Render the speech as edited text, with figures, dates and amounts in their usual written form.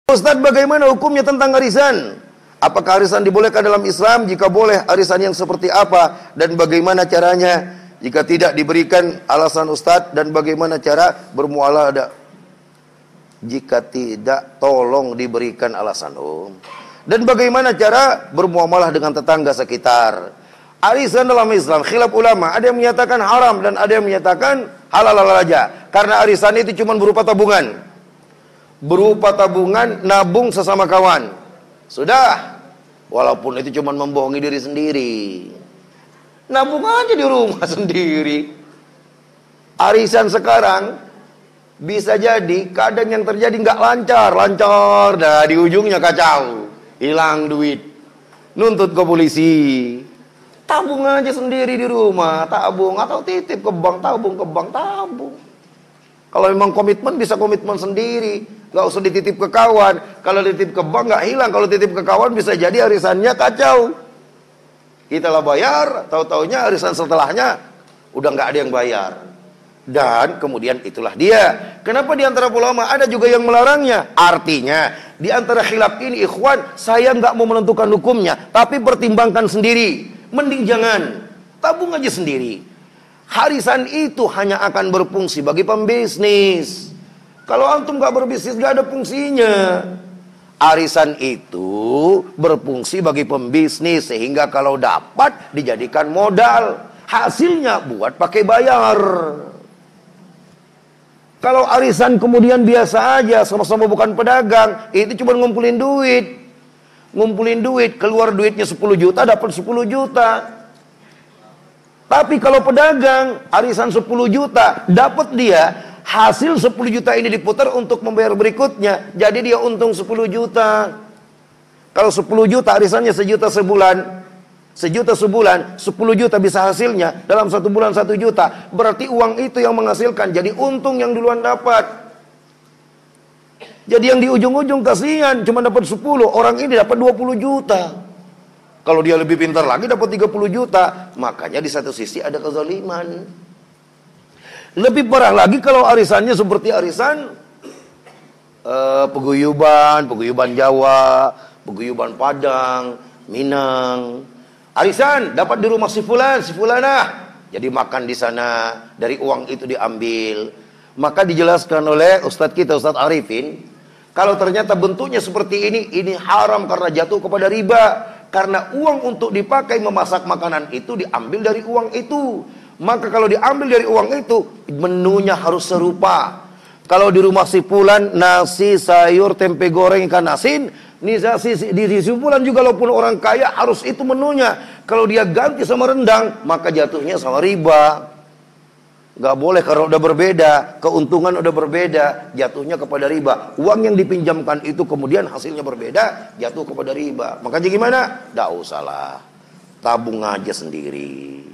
Ustaz, bagaimana hukumnya tentang arisan? Apakah arisan dibolehkan dalam Islam? Jika boleh, arisan yang seperti apa? Dan bagaimana caranya? Jika tidak diberikan alasan Ustaz, dan bagaimana cara bermuamalah? Jika tidak, tolong diberikan alasan Dan bagaimana cara bermuamalah dengan tetangga sekitar? Arisan dalam Islam, khilaf ulama. Ada yang menyatakan haram dan ada yang menyatakan halal saja. Karena arisan itu cuma berupa tabungan. Berupa tabungan, nabung sesama kawan. Sudah. Walaupun itu cuma membohongi diri sendiri. Nabung aja di rumah sendiri. Arisan sekarang bisa jadi kadang yang terjadi nggak lancar, dah di ujungnya kacau, hilang duit, nuntut ke polisi. Tabung aja sendiri di rumah, tabung atau titip ke bank, tabung ke bank, tabung. Kalau memang komitmen bisa komitmen sendiri, nggak usah dititip ke kawan. Kalau dititip ke bank nggak hilang, kalau titip ke kawan bisa jadi arisannya kacau. Kita lah bayar, tahu-taunya arisan setelahnya udah nggak ada yang bayar. Dan kemudian itulah dia. Kenapa di antara ulama ada juga yang melarangnya? Artinya di antara khilaf ini, ikhwan, saya nggak mau menentukan hukumnya, tapi pertimbangkan sendiri. Mending jangan, tabung aja sendiri. Arisan itu hanya akan berfungsi bagi pembisnis. Kalau antum nggak berbisnis, nggak ada fungsinya. Arisan itu berfungsi bagi pembisnis, sehingga kalau dapat dijadikan modal, hasilnya buat pakai bayar. Kalau arisan kemudian biasa aja, sama-sama bukan pedagang, itu cuma ngumpulin duit. Ngumpulin duit, keluar duitnya 10 juta, dapat 10 juta. Tapi kalau pedagang, arisan 10 juta, dapat dia, hasil 10 juta ini diputar untuk membayar berikutnya. Jadi dia untung 10 juta. Kalau 10 juta, arisannya 1 juta sebulan. 1 juta sebulan, 10 juta bisa hasilnya. Dalam 1 bulan 1 juta. Berarti uang itu yang menghasilkan. Jadi untung yang duluan dapat. Jadi yang di ujung-ujung kasihan, cuma dapat 10, orang ini dapat 20 juta. Kalau dia lebih pintar lagi dapat 30 juta. Makanya di satu sisi ada kezaliman. Lebih parah lagi kalau arisannya seperti arisan paguyuban Jawa, paguyuban Padang, Minang. Arisan dapat di rumah si fulan, si fulanah. Jadi makan di sana, dari uang itu diambil. Maka dijelaskan oleh Ustadz kita, Ustadz Arifin, kalau ternyata bentuknya seperti ini haram karena jatuh kepada riba. Karena uang untuk dipakai memasak makanan itu diambil dari uang itu. Maka kalau diambil dari uang itu, menunya harus serupa. Kalau di rumah si fulan, nasi, sayur, tempe goreng, ikan asin, di si fulan juga walaupun orang kaya harus itu menunya. Kalau dia ganti sama rendang, maka jatuhnya sama riba. Gak boleh karena udah berbeda, keuntungan udah berbeda, jatuhnya kepada riba. Uang yang dipinjamkan itu kemudian hasilnya berbeda, jatuh kepada riba. Makanya gimana? Gak usah lah, tabung aja sendiri.